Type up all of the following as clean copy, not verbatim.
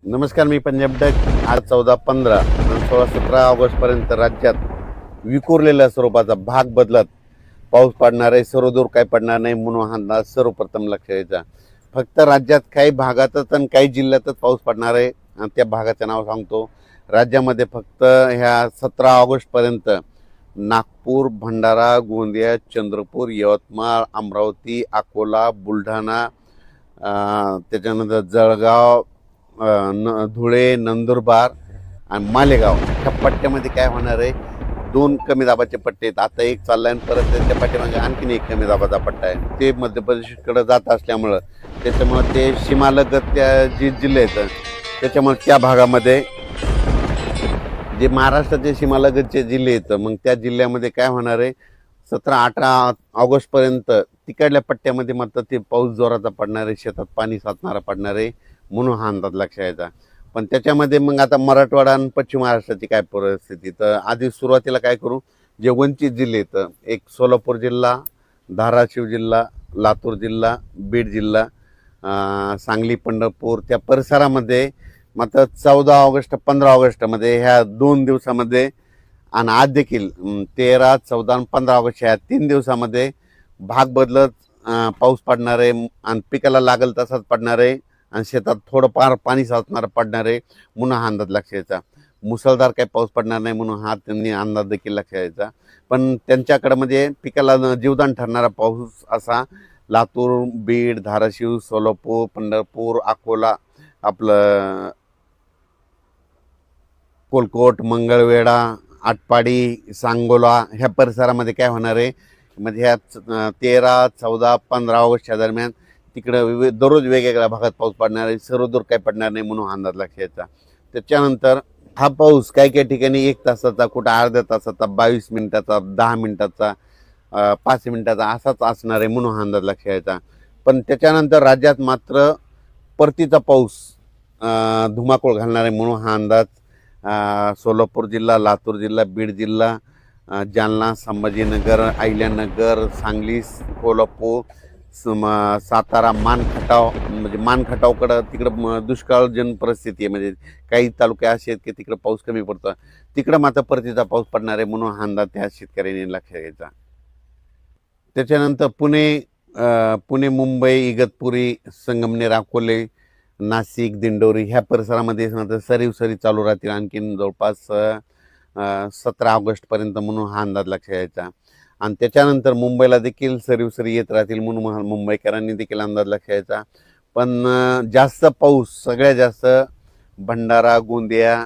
नमस्कार, मी पंजाब डक. आज 14-15 आणि 16-17 ऑगस्टपर्यंत राज्यात विखुरलेल्या स्वरूपाचा भाग बदलत पाऊस पडणार आहे. सर्वदूर काही पडणार नाही म्हणून हा अंदाज सर्वप्रथम लक्षात घ्यायचा. फक्त राज्यात काही भागातच आणि काही जिल्ह्यातच पाऊस पडणार आहे आणि त्या भागाचं नाव सांगतो. राज्यामध्ये फक्त ह्या 17 ऑगस्टपर्यंत नागपूर, भंडारा, गोंदिया, चंद्रपूर, यवतमाळ, अमरावती, अकोला, बुलढाणा, त्याच्यानंतर जळगाव, धुळे, नंदुरबार आणि मालेगाव ह्या पट्ट्यामध्ये काय होणार आहे, दोन कमी दाबाचे पट्टे आहेत. आता एक चाललाय आणि परत त्याच्या पाठीमागे आणखीन एक कमी दाबाचा पट्टा आहे. ते मध्य प्रदेशकडे जात असल्यामुळं त्याच्यामुळं ते सीमालगत त्या जे जिल्हे आहेत त्याच्यामुळे त्या भागामध्ये जे महाराष्ट्राचे सीमालगतचे जिल्हे आहेत मग त्या जिल्ह्यामध्ये काय होणार आहे, 17-18 ऑगस्टपर्यंत तिकडल्या पट्ट्यामध्ये मात्र ते पाऊस जोराचा पडणार आहे, शेतात पाणी साचणारा पडणार आहे म्हणून हा अंदाज लक्षात यायचा. पण त्याच्यामध्ये मग आता मराठवाडा आणि पश्चिम महाराष्ट्राची काय परिस्थिती, तर आधी सुरुवातीला काय करू, जे वंचित जिल्हे आहेत, एक सोलापूर जिल्हा, धाराशिव जिल्हा, लातूर जिल्हा, बीड जिल्हा, सांगली, पंढरपूर त्या परिसरामध्ये मात्र 14 ऑगस्ट 15 ऑगस्टमध्ये ह्या 2 दिवसामध्ये आणि आज देखील 13, 14 आणि 15 ऑगस्ट ह्या 3 दिवसामध्ये भाग बदलत पाऊस पडणार आहे आणि पिकाला लागेल तसाच पडणार आहे आणि शेतात थोडंफार पाणी साचणारं पडणार आहे म्हणून हा अंदाज लक्षात यायचा. मुसळधार काही पाऊस पडणार नाही म्हणून हा त्यांनी अंदाज देखील लक्षात यायचा. पण त्यांच्याकडे म्हणजे पिकाला जीवदान ठरणारा पाऊस असा लातूर, बीड, धाराशिव, सोलापूर, पंढरपूर, अकोला, आपलं कोलकोट, मंगळवेढा, आटपाडी, सांगोला ह्या परिसरामध्ये काय होणार आहे, म्हणजे ह्या 13, 14, 15 ऑगस्टच्या दरम्यान तिकडं दररोज वेगवेगळ्या भागात पाऊस पडणार आहे. सर्वदूर काही पडणार नाही म्हणून हा अंदाज लक्षात यायचा. त्याच्यानंतर हा पाऊस काही काही ठिकाणी 1 तासाचा, कुठं अर्ध्या तासाचा, 22 मिनिटाचा, 10 मिनिटाचा, 5 मिनिटाचा असाच असणार आहे म्हणून हा अंदाज लक्षात यायचा. पण त्याच्यानंतर राज्यात मात्र परतीचा पाऊस धुमाकूळ घालणार आहे म्हणून हा अंदाज सोलापूर जिल्हा, लातूर जिल्हा, बीड जिल्हा, जालना, संभाजीनगर, अहिल्यानगर, सांगली, कोल्हापूर, सातारा, मानखटाव, म्हणजे मानखटावकडं तिकडं दुष्काळजन्य परिस्थिती आहे. म्हणजे काही तालुके असे आहेत की तिकडं पाऊस कमी पडतो, तिकडं मात्र परतीचा पाऊस पडणार आहे म्हणून हा अंदाज त्या शेतकऱ्यांनी लक्षात घ्यायचा. त्याच्यानंतर पुणे, मुंबई, इगतपुरी, संगमनेर, अकोले, नाशिक, दिंडोरी ह्या परिसरामध्ये सरी चालू राहतील आणखीन जवळपास 17 ऑगस्टपर्यंत म्हणून हा अंदाज लक्षात यायचा. आणि त्याच्यानंतर मुंबईला देखील सरी येत राहतील म्हणून मुंबईकरांनी देखील अंदाज लक्षात यायचा. पण जास्त पाऊस सगळ्यात जास्त भंडारा, गोंदिया,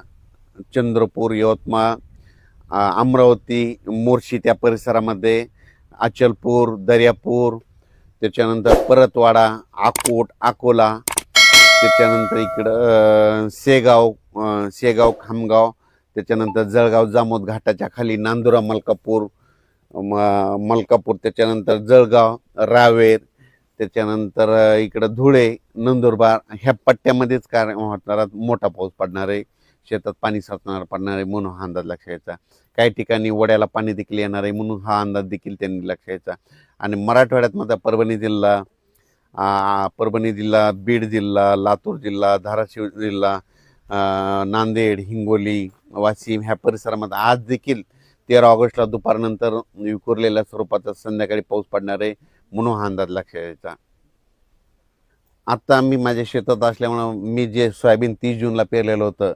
चंद्रपूर, यवतमाळ, अमरावती, मोर्शी त्या परिसरामध्ये, अचलपूर, दर्यापूर, त्याच्यानंतर परतवाडा, अकोट, अकोला, त्याच्यानंतर इकडं शेगाव, खामगाव, त्याच्यानंतर जळगाव, जामोद घाटाच्या खाली नांदुरा, मलकापूर, त्याच्यानंतर जळगाव, रावेर, त्याच्यानंतर इकडं धुळे, नंदुरबार ह्या पट्ट्यामध्येच काय होणार, मोठा पाऊस पडणार आहे, शेतात पाणी साचणार पडणार आहे म्हणून हा अंदाज लक्षात यायचा. काही ठिकाणी वड्याला पाणी देखील येणार आहे म्हणून हा अंदाज देखील त्यांनी लक्षात यायचा. आणि मराठवाड्यात मात्र परभणी जिल्हा, बीड जिल्हा, लातूर जिल्हा, धाराशिव जिल्हा, नांदेड, हिंगोली, वाशिम ह्या परिसरामध्ये आज देखील 13 ऑगस्टला दुपारनंतर विखुरलेल्या स्वरूपाचा संध्याकाळी पाऊस पडणार आहे म्हणून हा अंदाज लक्षात यायचा. आता मी माझ्या शेतात असल्यामुळं मी जे सोयाबीन 30 जूनला पेरलेलं होतं